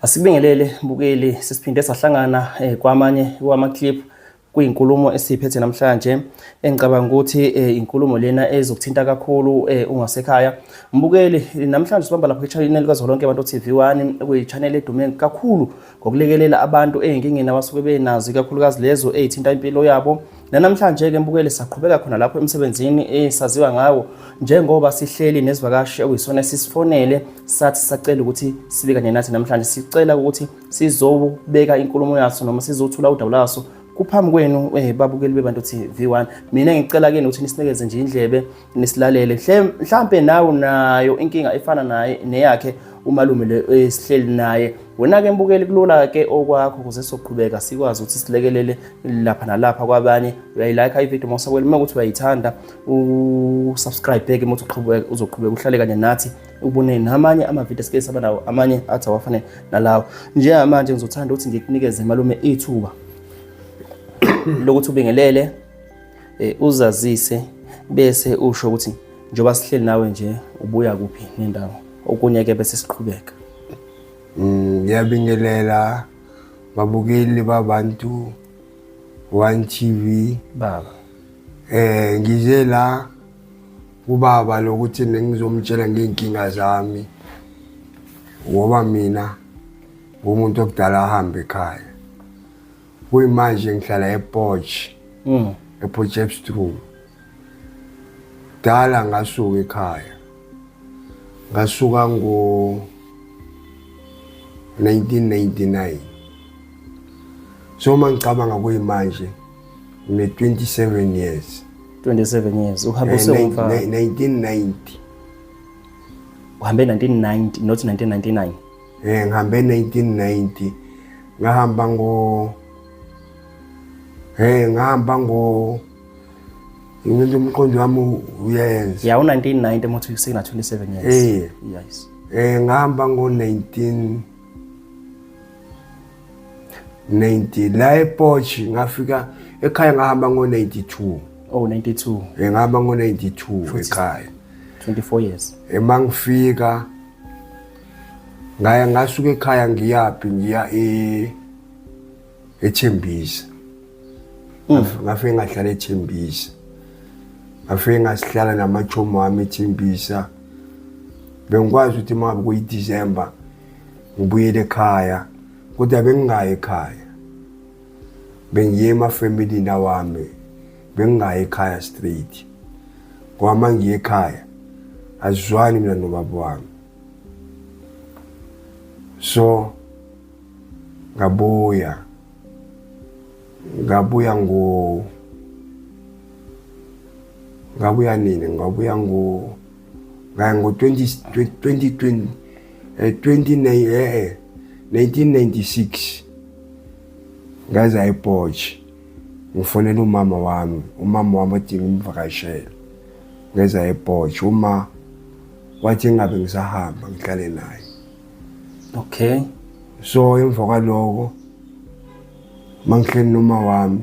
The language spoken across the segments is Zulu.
Asibingelele mbukeli sesiphinde sahlangana kwamanye wama-clip kuyinkulumo esiphethe namhlanje engicabanga ukuthi inkulumo lena ezokuthinta kakhulu ungasekhaya. Mbukeli namhlanje sibamba lapha e-channel likazwelonke Abantu TV1 kuyi-channel edume kakhulu ngokulekelela abantu ezinkingeni abasuke benazo ikakhulukazi lezo ezithinta impilo yabo. Namhlanje ke mbukeli saqhubeka khona lapho emsebenzini esaziwa ngawo njengoba sihleli nesivakashi okuyisona sisifonele sathi sacela ukuthi sibe kanye nathi namhlanje sicela ukuthi sizobeka inkulumo yaso noma sizothula udaba laso kuphambi kwenu babukeli beBantu TV1. Mina ngicela ke ukuthi nisinikeze nje indlebe nisilalele mhlambe nawe nayo inkinga efana naye neyakhe umalume le esihleli naye. Wena ke mbukeli kulula ke okwakho ukuze soqhubeka sikwazi ukuthi silekelele lapha nalapha kwabanye. Uyayilike ivideo mawusakwela uma ukuthi uyayithanda usubscribe ke muthi uqhubeka uzoqhubeka uhlale kanye nathi ubone namanye ama-video esike saba nawo amanye athi awafane nalawo. Njengamanje ngizothanda ukuthi ngikunikeze malume ithuba lokuthi ubingelele uzazise bese usho ukuthi njoba sihleli nawe nje ubuya kuphi nendawo okunye ke bese siqhubeka. Ngiyabingelela babukeli baBantu 1 TV baba. Ngize la ubaba lokuthi ngizomtshela ngenkinga zami ngoba mina umuntu okudala ahamba ekhaya. Kuyimanje ngihlala ePorch ePotchefstroom. Dala ngasuka ekhaya. Ngasuka ngo 1999. So mangicabanga kuyimanje ngine 27 years. 27 years uhambe usengumfa 1990. Uhambe 1990 not 1999. Ngihambe 1990. Ngahamba Ngihamba umqondo wami uyenza. Ya 1990 motho usena 27 years. Yes. Ngahamba ngo 1990 la ePorch ngafika ekhaya ngahamba ngo 92. Oh 92. Ngahamba ngo 92 ekhaya. 24 years. Mangifika ngasuka ekhaya ngiya eThembisa. Ngafike ngahlala eThembisa. Ngafike ngasihlala namachomo wami eThembisa. Bengikwazi ukuthi uma kuyiDecember ngibuyele ekhaya kodwa bengingayi ekhaya. Bengiye emafamily nawami. Bengingayi ekhaya straight. Ngoba ngiye ekhaya azizwani mina nobaba wami. So ngabuya nini ngabuya ngo 1996 ngaza ePorch ngifonela umama wami athi ngimvakashele ngaza ePorch wathi ngabe ngisahamba ngihlale naye. Okay. So emva kwaloko mangihleli noma wami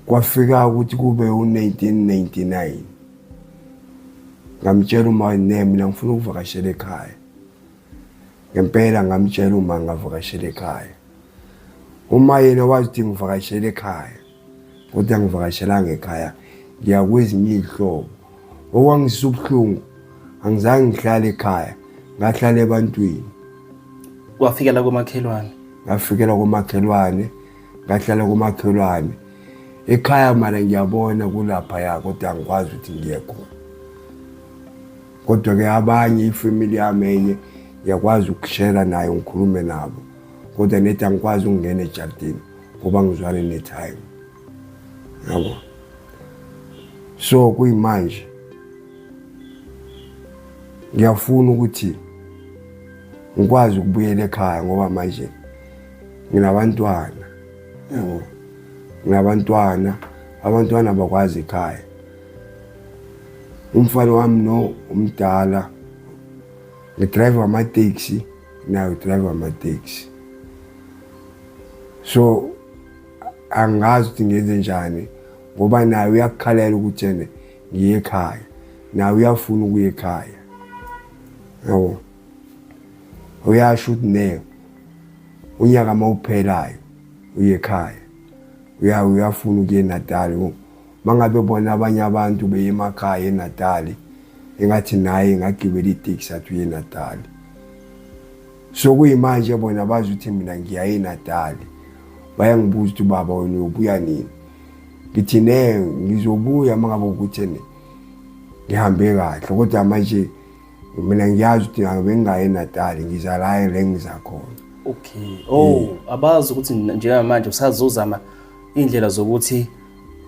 kwafika ukuthi kube u1999 ngamtshela uma mina ngifuna ukuvakashela ekhaya. Ngempela ngamtshela uma ngavakashela ekhaya. Uma yena wazi ukuthi ngivakashela ekhaya kodwa ngivakashelanga ekhaya ngiyakwezinye izihlobo. Okwangisubuhlungu angizange ngihlale ekhaya ngahlala ebantwini. Wafikela komakhelwane. Ngafikela komakhelwane ngahlala komakhelwane ekhaya mara ngiyabona kulapha ya kodwa angikwazi ukuthi ngiye khona. Kodwa ke abanye ifamily yami enye ngiyakwazi ukushare nayo ngikhulume nabo kodwa nethi angikwazi ukungena ejardini ngoba ngizwane netime. Yabo. So kuyimanje ngiyafuna ukuthi ngikwazi ukubuyela ekhaya ngoba manje nginabantwana. Yabo. Abantwana bakwazi ekhaya. Umfana wami umdala ngidrive ama-taxi naye udrive ama-taxi. So angazi ukuthi ngenze njani ngoba naye uyakukhalela ukuthi ngiye ekhaya naye uyafuna ukuya ekhaya. Yabo. uyasho ukuthi ne unyaka mawuphelayo uye ekhaya uyafuna ukuya eNatal mangabe bona abanye abantu beye emakhaya eNatal engathi naye ngagibela itaxi athi uye eNatal so kuyimanje bona bazi ukuthi mina ngiya eNatal bayangibuza ukuthi baba wena ubuya nini ngithi ne ngizobuya mangabe ukuthi ne ngihambe kahle kodwa manje mina ngiyazi ukuthi ngingaya eNatal ngizalayo la ngizakhona. Okay. Abazi ukuthi njengamanje usazozama indlela zokuthi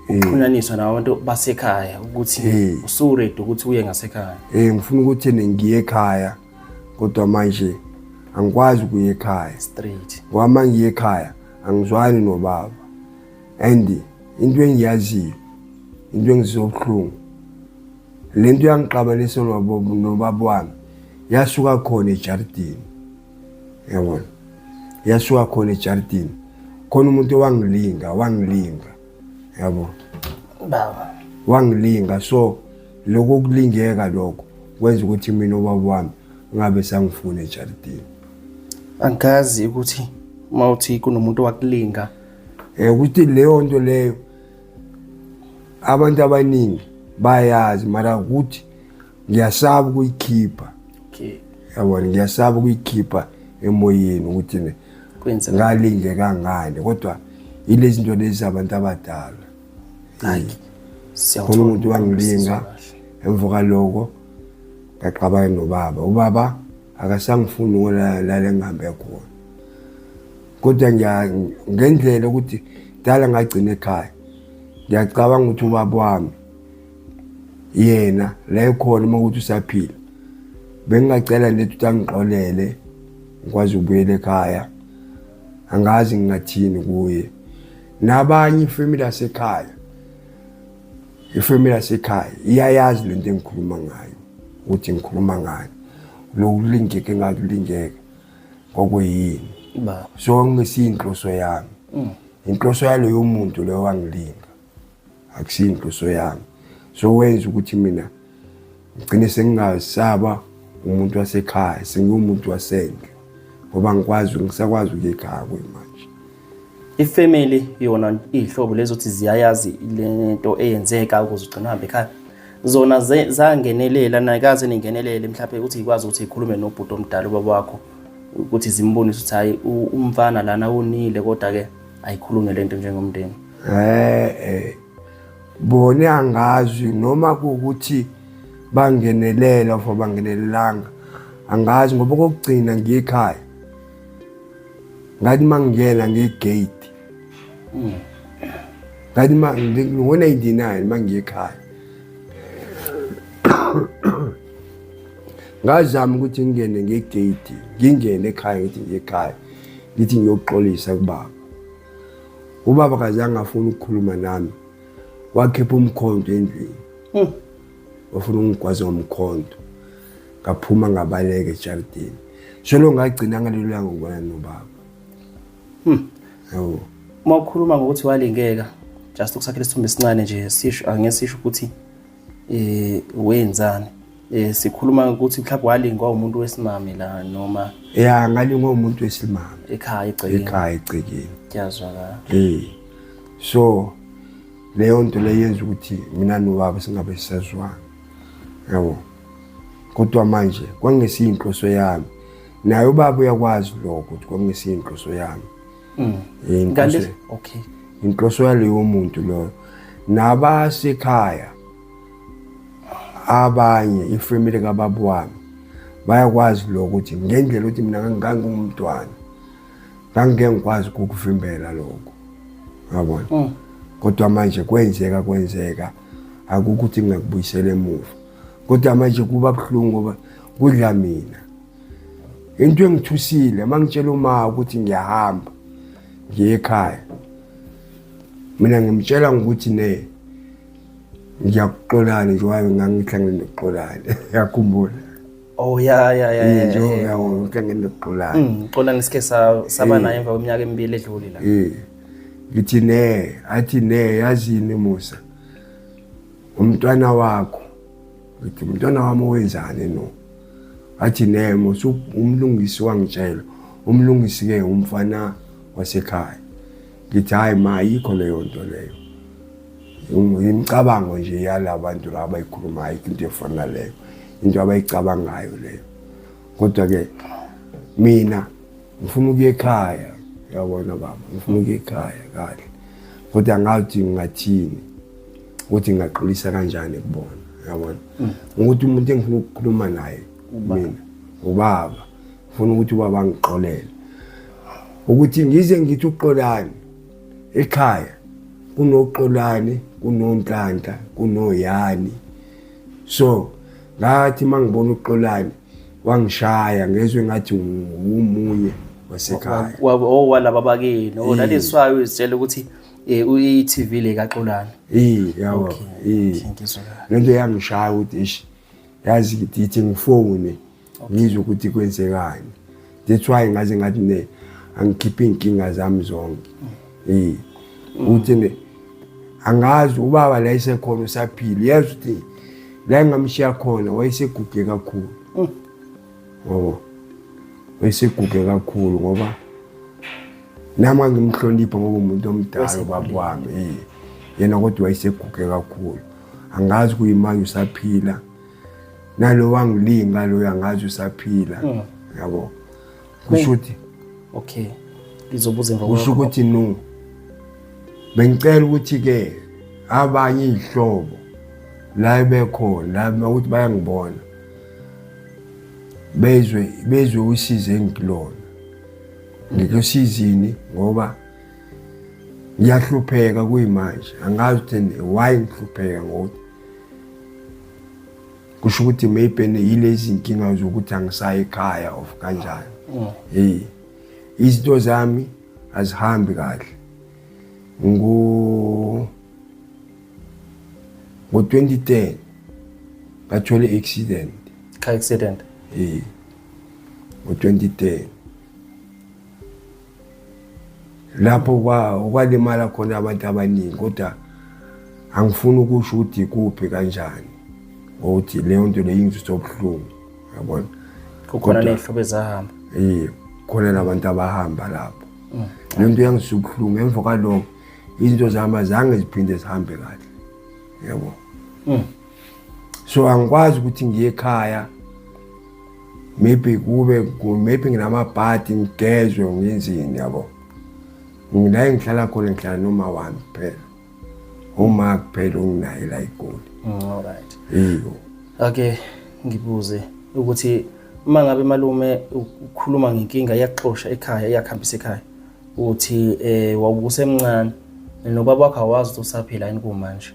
uxhunyaniswa nabantu basekhaya ukuthi usuready ukuthi uye ngasekhaya. Ngifuna ukuthi ngiye ekhaya kodwa manje angikwazi ukuya ekhaya straight. Ngoba ngiye ekhaya angizwani nobaba and into engiyaziyo into engizobhlungu lento yangiqabanisa nobaba wami yasuka khona eJardini yabona yasuka khona eJardini khona umuntu wangilinga yabo baba wangilinga so lokho kulingeka lokho kwenza ukuthi mina ubaba wami ngabe sangifuna eJardini. Angikazi ukuthi mawuthi kunomuntu wakulinga ukuthi leyo nto leyo abantu abaningi bayazi mara ukuthi ngiyasaba ukuyikhipha. Yabona ngiyasaba ukuyikhipha emoyeni ukuthi kwenza ngalinge kangane kodwa ilezi zinto lezi abantu abadala. Hayi Khona umuntu wangilinga emva lokho ngaqabana nobaba ubaba akasangifuni ukulala ngihambe khona kodwa ngendlela ukuthi dala ngagcina ekhaya ngiyacabanga ukuthi ubaba wami yena la ekhona ukuthi usaphila bengingacela lethu ukuthi angixolele ngikwazi ukubuyela ekhaya angazi ngingathini kuye nabanye ifamily yasekhaya iyayazi lento engikhuluma ngayo ukuthi ngikhuluma ngani lokulingeke ngakulingeka kokuyini baba so ngesinhloso yami inhloso yaloyo muntu lo wangilinga akusinhloso yami so wenza ukuthi mina ngigcine sengingasaba umuntu wasekhaya sengiwumuntu wasendle ngoba ngisakwazi ukuya ekhaya manje. Ifamily yona ihlobo lezothi ziyayazi lento eyenzeka ukuze ugcina uhambe ekhaya zona zangenelela nakaze ningenelele mhlawumbe ukuthi ikwazi ukuthi ikhulume nobhuti omdala ubaba wakho ukuthi zimbonise ukuthi hayi umfana lana unile kodwa ke ayikhulume lento njengomndeni. Bona angazi noma ukuthi bangenelela for bangenelelanga angazi ngoba kokugcina ngiyekhaya ngathi mangena ngegate ngathi ngo-99 mangiyekhaya ngazama ukuthi ngingene ngegate ngingene ekhaya ngithi ngiyekhaya ngithi ngiyoxolisa kubaba ubaba kazange afuna ukukhuluma nami wakhipha umkhonto endlini wafuna ungigwaza ngomkhonto ngaphuma ngabaleka eJardini so lo ngagcina ngalelo langa ngibona nobaba. Yabo Mawukhuluma ngokuthi walingeka just ukusakhela isithombe esincane nje sisho angesisho ukuthi wenzani sikhuluma ukuthi mhlawumbe walingwa umuntu wesimame la noma ngalingwa umuntu wesimame ekhaya egcekeni kuyazwakala. So leyo nto leyenza ukuthi mina nobaba singabe sisazwana yabo kodwa manje kwangesinhloso yami naye ubaba uyakwazi lokho ukuthi kwangesinhloso yami. Okay. Inhloso yaleyo muntu lo nabasekhaya abanye ifamily kababa wami bayakwazi lokho ukuthi ngendlela ukuthi mina ngangumntwana ngangengikwazi ukuvimbela lokho yabona kodwa manje kwenzeka akukho ukuthi ngingakubuyisela emuva kodwa manje kuba buhlungu ngoba kudla mina into engithusile mangitshela uma ukuthi ngiyahamba ngiye ekhaya mina ngimtshela ukuthi ngiyakuxolana nje waye ngangihlangene nokuxolana yakhumbula nje ngihlangene nokuxolana xolana sike saba naye emva kweminyaka emibili edlule la ngithi athi yazini Musa umntwana wakho ngithi umntwana wami wenzani no athi Nemo umlungisi wangitshela umlungisi ke umfana wasekhaya ngithi hayi ma ayikho leyo nto leyo imicabango nje yalabantu laba ayikhulumayo into efana leyo into abayicabangayo leyo kodwa ke mina ngifuna ukuya ekhaya yabona baba ngifuna ukuya ekhaya kahle kodwa ngathi ngingathini ukuthi ngaqolisa kanjani kubona yabona ukuthi umuntu engifuna ukukhuluma naye mina ubaba ngifuna ukuthi ubaba ngixolele ukuthi ngize ngithi uxolani ekhaya kunoxolani kunonhlanhla kunoyani so ngathi mangibona uxolani wangishaya ngezwe ngathi umunye wasekhaya walaba bakini naleswayo izitshela ukuthi i-TV le kaXolani yabo lento yangishaya ukuthi ish yazi ngithi ngifone ngizwe ukuthi kwenzekani that's why ngaze ngathi ne angikhiphe inkinga zami zonke uthi ne angazi ubaba la isekhona usaphila yazi ukuthi la ngamshiya khona wayeseguge kakhulu wayeseguge kakhulu ngoba nami ngimhlonipha ngoba umuntu omdala ubaba wami yena kodwa wayeseguge kakhulu angazi kuyimanje usaphila nalo wangilinga lo yangazi usaphila yabo kusho ukuthi okay ngizobuza emva kusho ukuthi no bengicela ukuthi ke abanye ihlobo la bekhona la ukuthi bayangibona bezwe usize engilona ngikosizini ngoba ngiyahlupheka kuyimanje angazi ukuthi why ngihlupheka ngoba kusho ukuthi maybe yilezi inkinga zokuthi angisayi ekhaya of kanjani izinto zami azihambi kahle ngo-2010 ngathole accident car accident ngo-2010 lapho kwalimala khona abantu abaningi kodwa angifuni ukusho ukuthi kuphi kanjani ukuthi leyo nto leyo ingizwe obuhlungu yabona kukhona nehlobo ezahamba khona nabantu abahamba lapho lento yangizwe ubuhlungu emva kwalokho izinto zami azange ziphinde zihambe kahle yabo so angikwazi ukuthi ngiye ekhaya maybe maybe nginamabhadi ngigezwe ngenzini yabo ngila ngihlala khona ngihlala noma wami kuphela uma kuphela unginayo la eGoli alright okay ngibuze ukuthi uma ngabe malume ukhuluma ngenkinga iyaxoxa ekhaya iyakhambisa ekhaya uthi wawusemncane nobaba wakho awazi ukuthi usaphila yini kumanje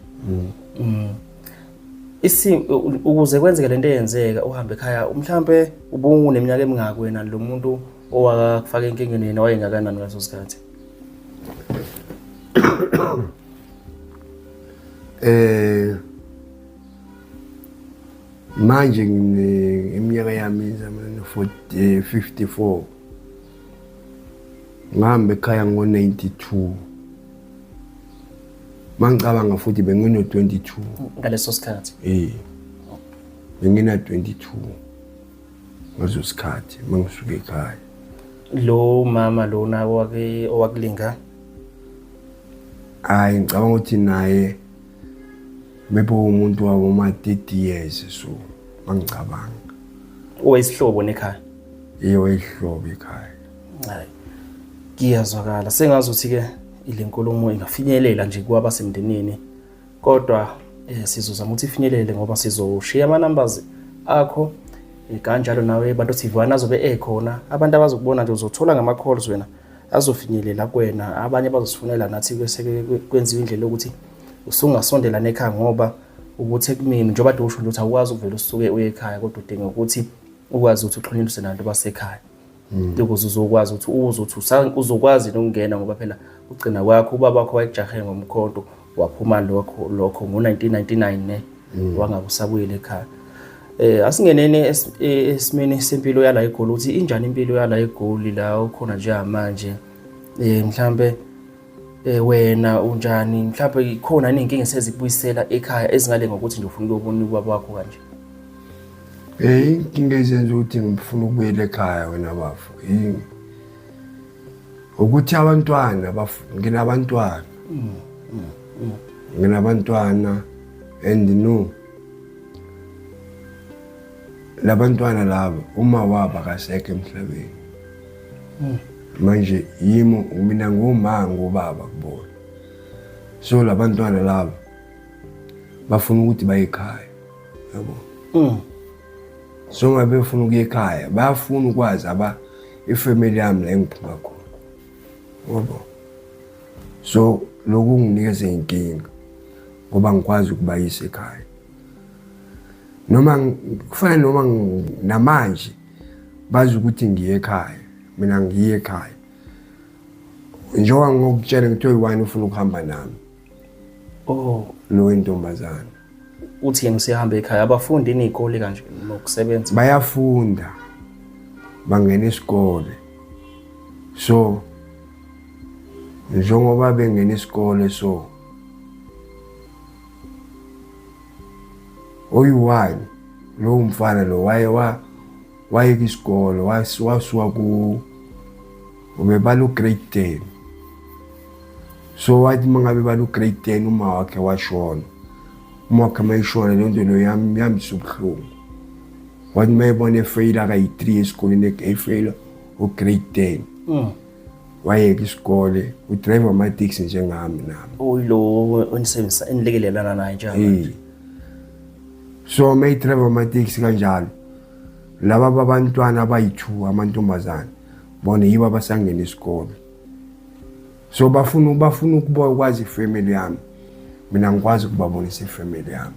ukuze kwenzeke lento eyenzeka uhambe ekhaya mhlambe ubuneminyaka emingaki wena lo muntu owakufaka enkingeni yena wayengakanani ngaso sikhathi manje ngiminyaka yami 54 ngihamba ekhaya ngo-92 mangicabanga futhi bengino-22 ngaleso sikhathi bengina-22 ngaso sikhathi mangisuke ekhaya lo mama lona owakulinga hayi ngicabanga ukuthi naye maybe umuntu waboma-30 years so mangicabanga owayisihlobo nekhaya wayihlobo ekhaya hayi kiyazwakala sengazuthi-ke ile nkulumo ingafinyelela nje kwabasemndenini kodwa sizozama ukuthi ifinyelele ngoba sizoshiya ama-numbers akho kanjalo nawe bantu TV1 azobe ekhona abantu abazokubona nje uzothola ngama-calls wena azofinyelela kuwena abanye bazosifunela nathi kwenziwe indlela ukuthi usungasondela nekhaya ngoba ukuthi kumina njengoba kade usho ukuthi awukwazi ukuvela usuke uye ekhaya kodwa udinga ukuthi ukwazi ukuthi uxhunyelise nabantu basekhaya ukuze uzokwazi ukuthi uzokwazi nokungena ngoba phela ugcina kwakho ubaba wakho wayekujahe ngomkhonto waphuma lokho ngo-1999 ne wangabe usabuyele ekhaya. Asingenene esimeni sempilo yala eGoli ukuthi injani impilo yala eGoli la ukhona njengamanje mhlambe wena unjani mhlambe khona ininkinga esezikubuyisela ekhaya ezingale ngokuthi nje ufuna ukubona ubaba wakho kanje. inkinga ezenza ukuthi ngifuna ukubuyela ekhaya wena bafu ukuthi abantwana nginabantwana and no labantwana laba uma waba akasekho emhlabeni manje yimo mina nguma ngobaba kubona so labantwana laba bafuna ukuthi baye ekhaya yabo so ngabe befuna ukuya ekhaya bayafuna ukwazi ifamily yami la engiphuma khona yabo so lokhu nginikeze inkinga ngoba ngikwazi ukubayisa ekhaya noma kufanele noma namanje bazi ukuthi ngiye ekhaya mina ngiye ekhaya njengoba ngokutshela ngithiwa yiwani ufuna ukuhamba nami lo intombazana uthi ngisihamba ekhaya abafundi inezikole kanje nokusebenza bayafunda bangena isikole so njengoba bengena isikole so oyi-1 lo mfana lo waye kwisikole wasuka ubebala grade 10 so wathi mangabe bala grade 10 uma wakhe washona uma wakhe mayishona lento lo yami subhlungu wathi mayibona efail akayi3 esikoleni efail grade 10 waye kwisikole udrive ama-taxi njengami nami oyilo onisebenzisa enilekelelana naye njalo so mayidrive ama-taxi kanjalo laba babantwana abayi2 amantombazana bona yibo abasangena isikole so bafuna ukwazi ifamily yami mina ngikwazi ukubabonisa ifamily yami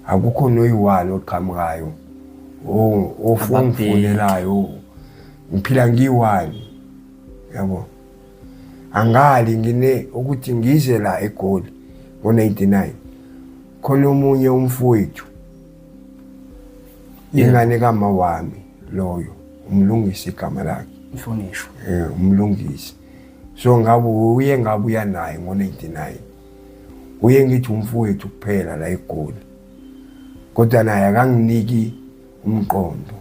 akukho noyi-1 oqhamukayo ofunelayo ngiphila ngiyi-1 yabo angali ngine ukuthi ngize la eGoli ngo99 khona omunye umfowethu ingane kama wami loyo umlungisi igama lakhe Mhlonishwa umlungisi so ngabuya naye ngo99 uye ngithi umfowethu kuphela la eGoli kodwa naye akanginiki umqondo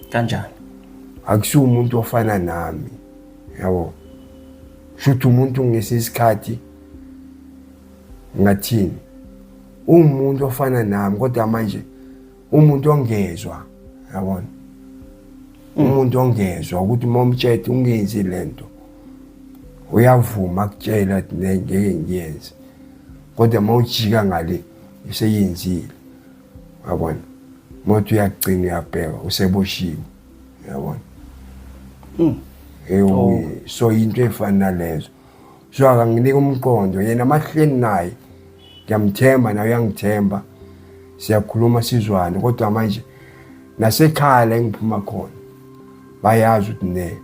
kanjani akusiyo umuntu ofana nami yabo shuthi umuntu ngesisikhathi ngathini umuntu ofana nami kodwa manje umuntu ongezwa yabona umuntu ongezwa ukuthi momtshela ungenzi lento uyavuma ukutshela ngeke ngiyenze kodwa mawujika ngale useyenzile yabona moto uyagcina uyabheka useboshiwe yabona so into efana nalezo so akanginika umqondo yena amahleni naye ngiyamthemba naye uyangithemba siyakhuluma sizwane kodwa manje nasekhaya la engiphuma khona bayazi ukuthi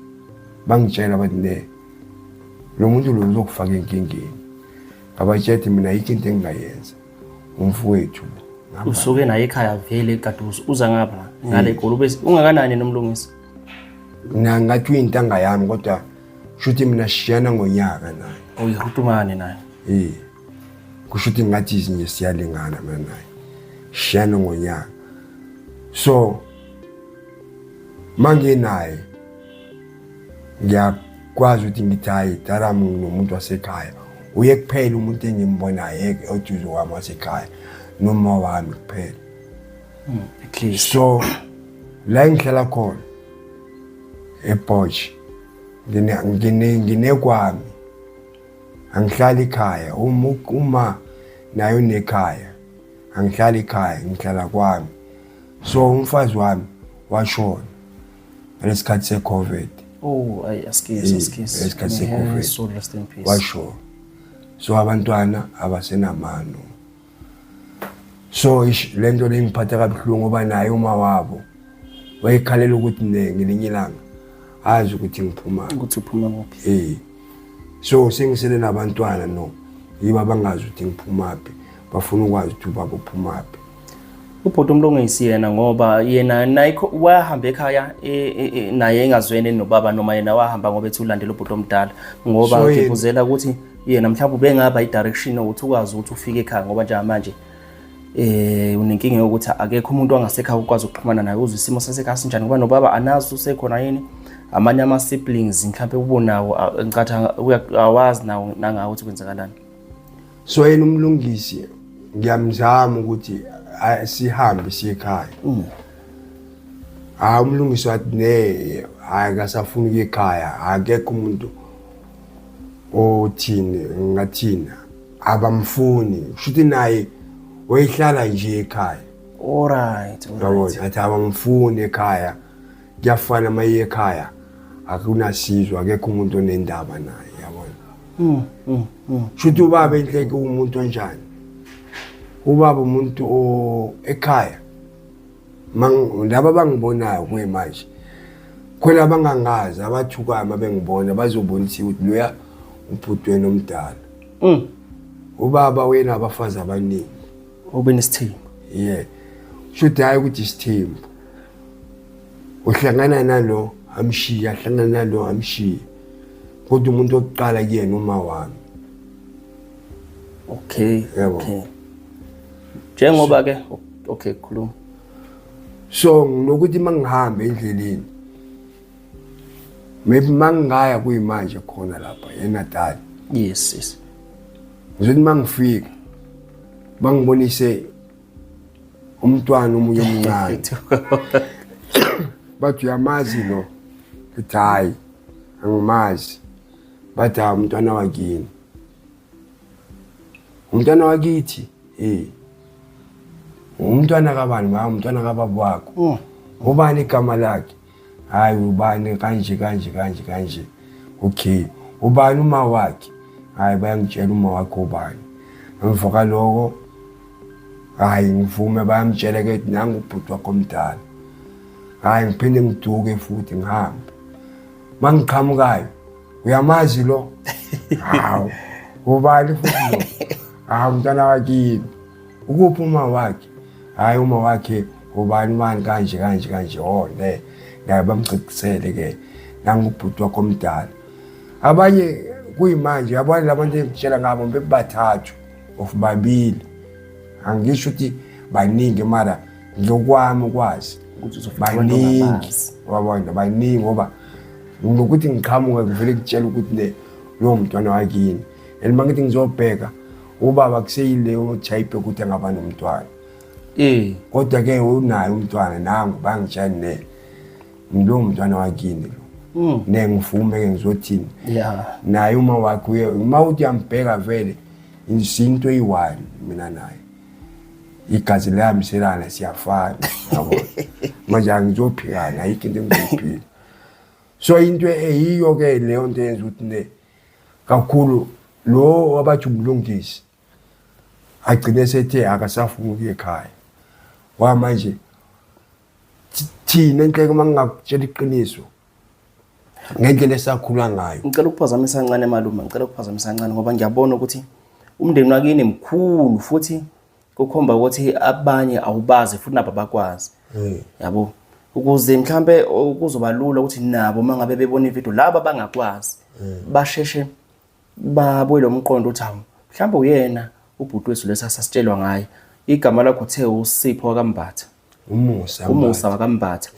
bangitshela bathi lo muntu lo uzokufaka enkingeni abatshethi mina ikinto engingayenza umfowethu usuke naye ekhaya vele kade uza ngapha ngale eGoli ungakanani nomlungisi ngathi uyintanga yami kodwa shuthi mina sishiyana ngonyaka naye uyihutumane naye kushuthi ngathi izinye siyalingana mina naye shiyana ngonyaka so manje naye ngiyakwazi ukuthi ngithayi tarami nomuntu wasekhaya uye kuphela umuntu engimbonayo ojuzo wami wasekhaya noma wami kuphela so la ngihlala khona ePorch ngine kwami angihlali ekhaya uma nayo nekhaya angihlali ekhaya ngihlala kwami so umfazi wami washona ngesikhathi seCovid ngesikhathi seCovid washona so abantwana abasenamano so lento lengiphatha kabuhlungu ngoba naye uma wabo wayekhalela ukuthi ngelinye ilanga azi ukuthi ngiphuma ukuthi uphuma ngaphi so sengisele nabantwana yibo abangazi ukuthi ngiphumaphi bafuna ukwazi ukuthi ubaba uphumaphi ubhuti umlungisi yena ngoba yena naye wahamba ekhaya naye engazweni nobaba noma yena wahamba ngoba ethi ulandela ubhuti omdala ngoba ngikuzela ukuthi yena mhlawumbe bengaba i direction ukuthi ukwazi ukuthi ufike ekhaya ngoba nje manje unenkinga yokuthi akekho umuntu wangasekhaya ukwazi ukuxhumana naye uzwe isimo sasekhaya sinjani ngoba nobaba anazi usekhona yini amanye ama-siblings mhlawumbe ubonawo ngicatha awazi nawo nangawo ukuthi kwenzakalani. So yena umlungisi ngiyamzama ukuthi sihambe siye ekhaya. Umlungisi wathi ne akasafuni ukuya ekhaya akekho umuntu othini ngathina abamfuni shuthi naye wayehlala nje ekhaya. Alright. Yabona athi abamfuni ekhaya kuyafana maye ekhaya akunasizwe akekho umuntu onendaba naye yabona. Shuthi ubaba enhleke umuntu onjani ubaba umuntu ekhaya laba bangibonayo kuyimanje khona abangangazi abathukama bengibona bazobonisa ukuthi loya ubhuti wena omdala. Ubaba wena abafazi abaningi ube nesithembu. Shuthi hayi ukuthi isithembu uhlangana nalo amshiya ahlangana nalo amshiya kodwa umuntu oqala kuyena uma wami. Okay. Njengoba ke okay khuluma. So ngokuthi mangihamba endleleni maybe mangaya kuyimanje khona lapha eNatal. Yes. Ngizothi mangifika bangibonise umntwana omunye omncane bathi uyamazi lo ngithi hayi angimazi bathi umntwana wakini umntwana wakithi umntwana kabani umntwana kababa wakho ubani igama lakhe hayi ubani kanje okay ubani uma wakhe hayi bayangitshela uma wakho ubani emva lokho hayi ngivume bayamtshela ke nangu ubhuti wakho omdala hayi ngiphinde ngiduke futhi ngihambe mangiqhamukayo uyamazi lo hawu ubani futhi lo umntwana wakini ukuphi uma wakhe hayi uma wakhe ubani manje kanje ne ngabe bamcicisele ke nangu ubhuti wakho omdala abanye kuyimanje abanye labantu engitshela ngabo bebathathu of babili angisho ukuthi baningi mara ngokwami ukwazi baningi wabona baningi ngoba ngokuthi ngiqhamuka kuvele kutshela ukuthi lo mntwana wakini elimangithi ngizobheka ubaba kuseyileyo type ukuthi angaba nomntwana kodwa ke unayo umntwana nangu bangitshela lo mntwana wakini lo nengivume ke ngizothini naye uma wakhe uma uthi yambheka vele isinto eyi-1 mina naye igazi lihambiselana siyafana yabona manje angizophikana ayikho into engizoyiphila. So into eyiyo ke leyo nto yenza ukuthi kakhulu lo wabathi umlungisi agcine sethe akasafuni ukuya ekhaya manje thina enhleke mangingakutshela iqiniso ngendlela esakhula ngayo. Ngicela ukuphazamisa kancane malume ngoba ngiyabona ukuthi umndeni wakini mkhulu futhi kukhomba ukuthi abanye awubazi futhi nabo bakwazi yabo ukuze mhlambe kuzoba lula ukuthi nabo mangabe bebona ivideo laba bangakwazi basheshe babuye lo mqondo uthi mhlambe uyena ubhuti wethu lesasitshelwa ngaye igama lakho uthe uSipho wakambatha umusa wakambatha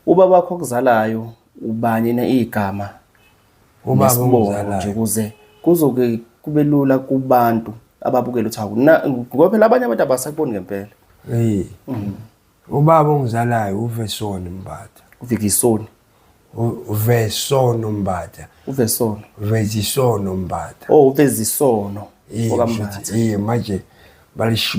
ubaba wakho okuzalayo ubani na igama ubaba omzalayo ukuze kuzoke kube lula kubantu ababukela ukuthi ngoba phela abanye abantu abasakuboni ngempela. Ubaba ongizalayo uVesono Mbatha. Uvikisoni. Uvesono Mbatha. Uvesono. Vezisono Mbatha. Uvezisono okambatha. Manje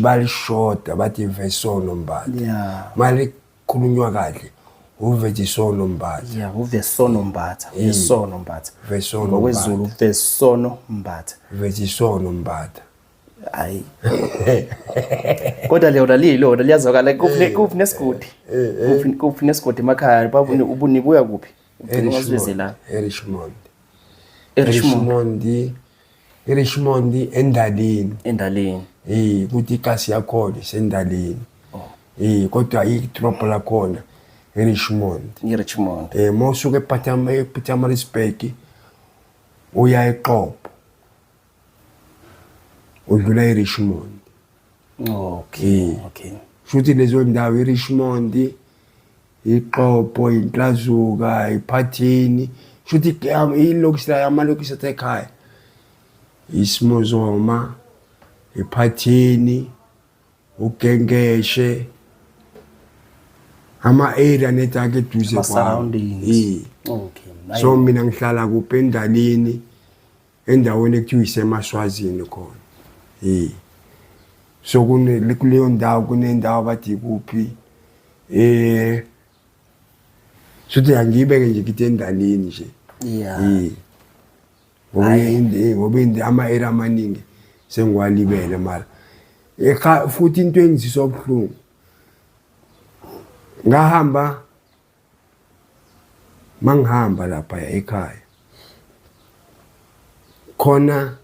balishota bathi Vesono Mbatha. Mali khulunywa kahle uVezisono Mbatha. Uvesono Mbatha. Vesono Mbatha. Ngokwezulu Vesono Mbatha. Vezisono Mbatha. Hayi. Kodwa lelo liyazwakala kuphi nesigodi. Kuphi nesigodi emakhaya babuni ubunibuya kuphi? Ungazweze la. Richmond endalini. Kuthi ikasi yakho sendalini. Kodwa idrop la khona Richmond. Mosuke ePietermaritzburg uya eQopo udlula eRichmond. Okay. Okay. Shuthi lezo ndawo iRichmond, iQopo, iNhlazuka, iPhathini, shuthi ilokishini amalokishini asekhaya. Isimozoma, iPhathini, uGengeshe, ama-area netake eduze kwami. Surroundings. Okay. So mina ngihlala kuphi endalini endaweni ekuthiwa iseMaswazini khona. So kuleyo ndawo kunendawo bathi kuphi suthi angiyibeke nje kithi endalini nje. Yeah. Ngoba ama-area amaningi sengiwalibele mara futhi into engiziswa ubuhlungu ngahamba mangihamba lapha ekhaya khona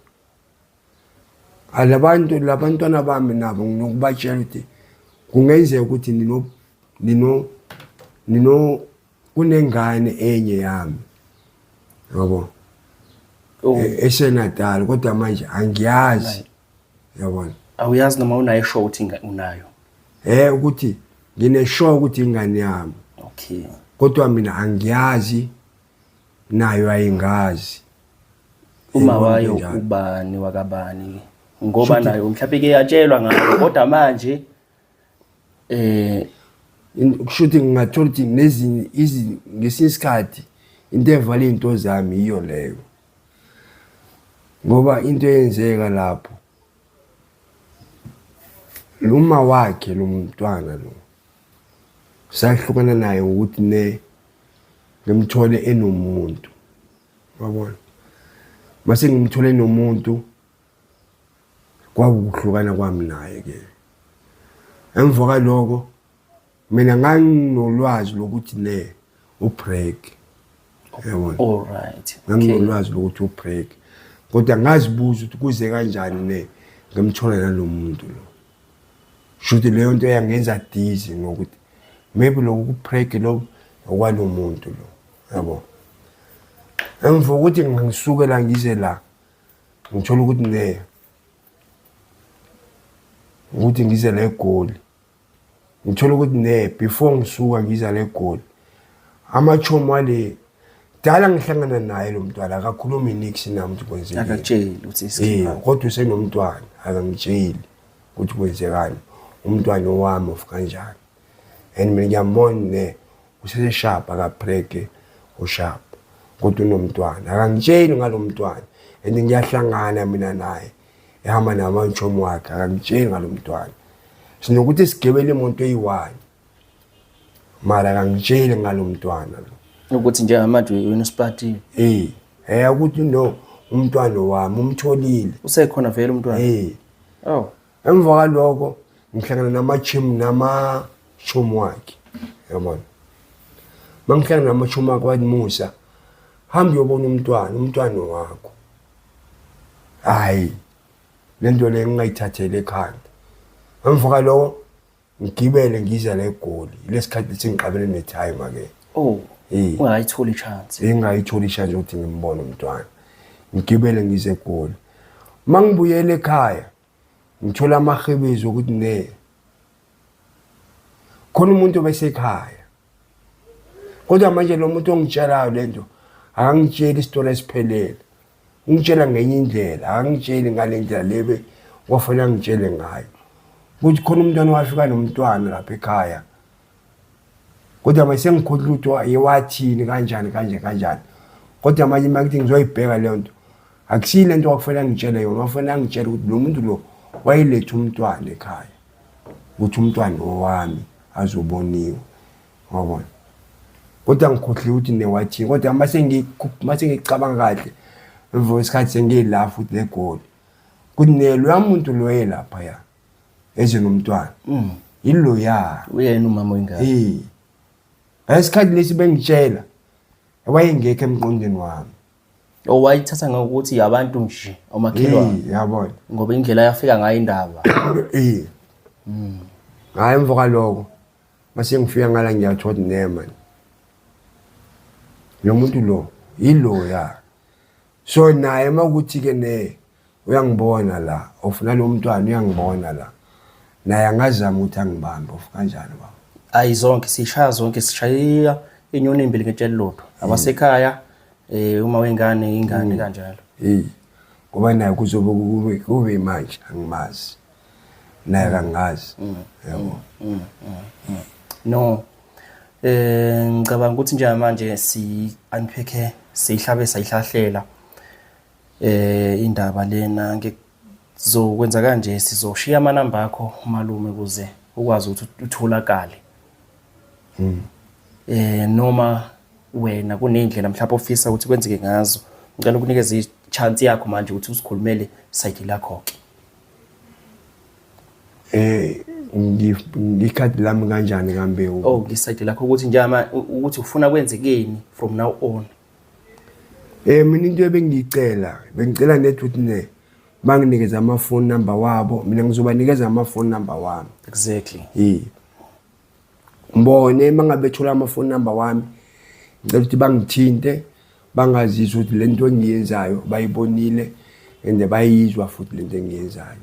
labantwana bami nabo nginokubatshela ukuthi kungenzeka ukuthi kunengane enye yami yabo eSenatali kodwa manje angiyazi yabona. Awuyazi noma unayo show ukuthi unayo. Ukuthi ngineshow ukuthi ingane yami. Okay. Kodwa mina angiyazi nayo ayingazi. Uma wayo ubani wakabani ngoba nayo mhlawumbe ke yatshelwa ngayo kodwa manje kushuthi ngingathola ukuthi nezinye ngesinye isikhathi into evale into zami iyo leyo. Ngoba into eyenzeka lapho luma wakhe lo mntwana lo sahlukana naye ukuthi ngimthole enomuntu wabona mase ngimthole nomuntu kwakuhlukana kwami naye ke emva kwaloko mina nganginolwazi lokuthi ubreak yabona. All right. Nganginolwazi lokuthi ubreak kodwa ngazibuza ukuthi kuze kanjani ngimthole nalomuntu lo. Shuthi leyo nto yangenza dizzy ngokuthi maybe lokubreak lo okwalomuntu lo yabo. Emva ukuthi ngisuke la ngize la ngithola ukuthi ngize la eGoli. Ngithola ukuthi before ngisuka ngiza la eGoli amachomo wale dala ngihlangana naye lo mntwana akakhulumi nix nami ukuthi kwenzekile. Akatsheli ukuthi isikhathi. Kodwa usenomntwana akangitsheli ukuthi kwenzekani umntwana wami of kanjani. And mina ngiyambona usesharp akabreak usharp kodwa unomntwana akangitsheli ngalomntwana and ngiyahlangana mina naye ehamba namachomo wakhe akangitsheli ngalomntwana. Sinokuthi sigebele imoto eyi1 mara akangitsheli ngalomntwana lo ukuthi njengamanje wena usiphathile. Ukuthi umntwana wami umtholile Usekhona vele umntwana. Oh. Emva kwaloko ngihlangana namachomo wakhe yabona. Mangihlangana namachomo wakhe wathi Musa hamba uyobona umntwana wakho. Hayi lento le ngingayithathele ekhanda. Emva kwaloko ngigibele ngiza la eGoli lesikhathi sengiqabele netime ake. Oh. Ungayithola ichance. Engayithola ichance ukuthi ngimbone umntwana. Ngigibele ngize eGoli. Mangibuyele ekhaya ngithola amahebezo ukuthi khona umuntu obesekhaya. Kodwa manje lo muntu ongitshelayo lento akangitsheli isitori esiphelele. Ungitshela ngenye indlela, akangitsheli ngale ndlela lebe wafanele ngitshele ngayo. Ukuthi khona umntwana wafika nomntwana lapha ekhaya. Kodwa mase ngikhohlwa ukuthi yewathini kanjani. Kodwa manje makuthi ngizoyibheka leyo nto akusile into okufanele ngitshele yona, wafanele ngitshele ukuthi lo muntu lo wayiletha umntwana ekhaya. Ukuthi umntwana owami azoboniwe wabona. Kodwa ngikhohlwe ukuthi newathini kodwa mase ngicabanga kahle emva kwesikhathi sengiyila futhi eGoli ukuthi lo muntu lo yelapha ya eze nomntwana yilo ya uyena umama wengane. Esikhathi lesi bengitshela wayengekho emqondweni wami. Wayithatha ngokuthi yabantu nje omakhelwane. Yabona Ngoba indlela yafika ngayo indaba. Hayi emva kwaloko mase ngifika ngala ngiyathola man lo muntu lo yilo ya. So naye makuthi ke uyangibona la ofuna lo mntwana uyangibona la naye angazama ukuthi angibambe of kanjani baba. Ayizonke sishaya zonke sishaya inyoni imbili ngetshela lodwa. Abasekhaya uma wengane ingane kanjalo. Ngoba naye kuzobe kube manje angimazi. Naye kangazi. Yabo. No. Ngicabanga ukuthi nje manje unpack sihlabe sayihlahlela indaba lena ngizokwenza kanje sizoshiya amanamba akho malume kuze ukwazi ukuthi utholakale. Noma wena kunendlela mhlawumbe ofisa ukuthi kwenzeke ngazo ngicela ukunikeza ichance yakho manje ukuthi usikhulumele side lakho ke. Ngikhadi lami kanjani kaMbewu? Oh ngisayide lakho ukuthi njama ukuthi ufuna kwenzekeni from now on. Mina into bengicela net ukuthi banginikeza ama-phone number wabo, mina ngizobanikeza ama-phone number wami. Exactly. Mbone mangabe thola ama-phone number wami ngicela ukuthi bangithinte bangazizwa ukuthi lento engiyenzayo bayibonile and bayizwa futhi lento engiyenzayo.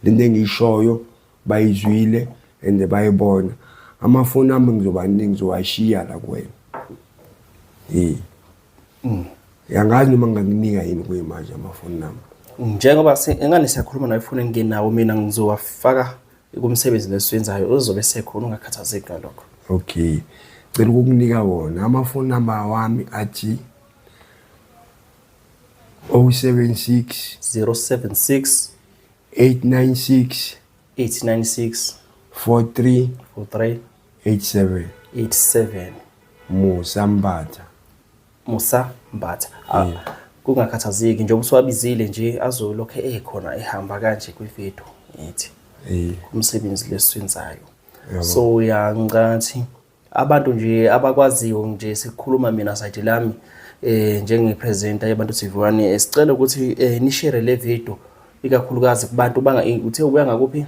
Lento engiyishoyo bayizwile and bayibona. Ama-phone nami ngizowashiya la kuwena. Yangazi noma ngingakunika yini kuyimanje ama-phone nami. Njengoba engane siyakhuluma nawe ifuna ngenawo mina ngizowafaka kumsebenzi lesiwenzayo uzobe sekhona ungakhathazeki ngalokho. Okay. Ngicela ukukunika wona ama-phone number wami athi 076 076 896 896 43 43 87 Musa Mbatha. Kungakhathazeki njengoba uswabizile nje azolokho ekhona ehamba kanje kwivideo yithi. Umsebenzi lesiwenzayo. So yangathi abantu nje abakwaziyo nje sikhuluma mina side lami njengepresenter yabantu TV1 sicela ukuthi ni share le video ikakhulukazi kubantu uthe ubuya ngakuphi?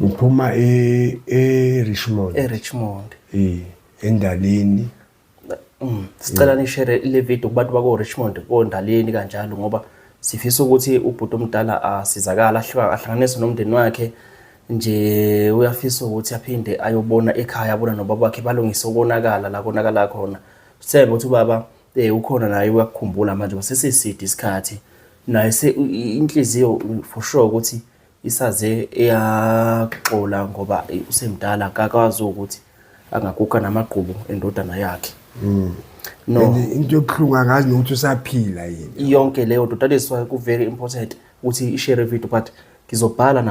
Ngiphuma Richmond. eRichmond. Endaleni. Sicela ni share le video kubantu bako Richmond kondaleni kanjalo ngoba sifisa ukuthi ubhuti omdala asizakala ahlanganise nomndeni wakhe nje uyafisa ukuthi aphinde ayobona ekhaya abona nobaba wakhe balungise ukonakala la konakala khona. Sithemba ukuthi ubaba ukhona naye uyakukhumbula manje basesisidi isikhathi naye inhliziyo for sure ukuthi isaze eyaxola ngoba usemdala akakwazi ukuthi angaguga namaqhubu endodana yakhe. No into ebuhlungu angazi nokuthi usaphila yini. Yonke leyo nto that is why ku very important ukuthi i share video but ngizobhala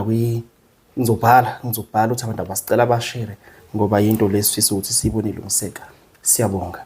ngizobhala ukuthi abantu abasicela bashare ngoba into lesifisa ukuthi siyibone ilungiseka. Siyabonga.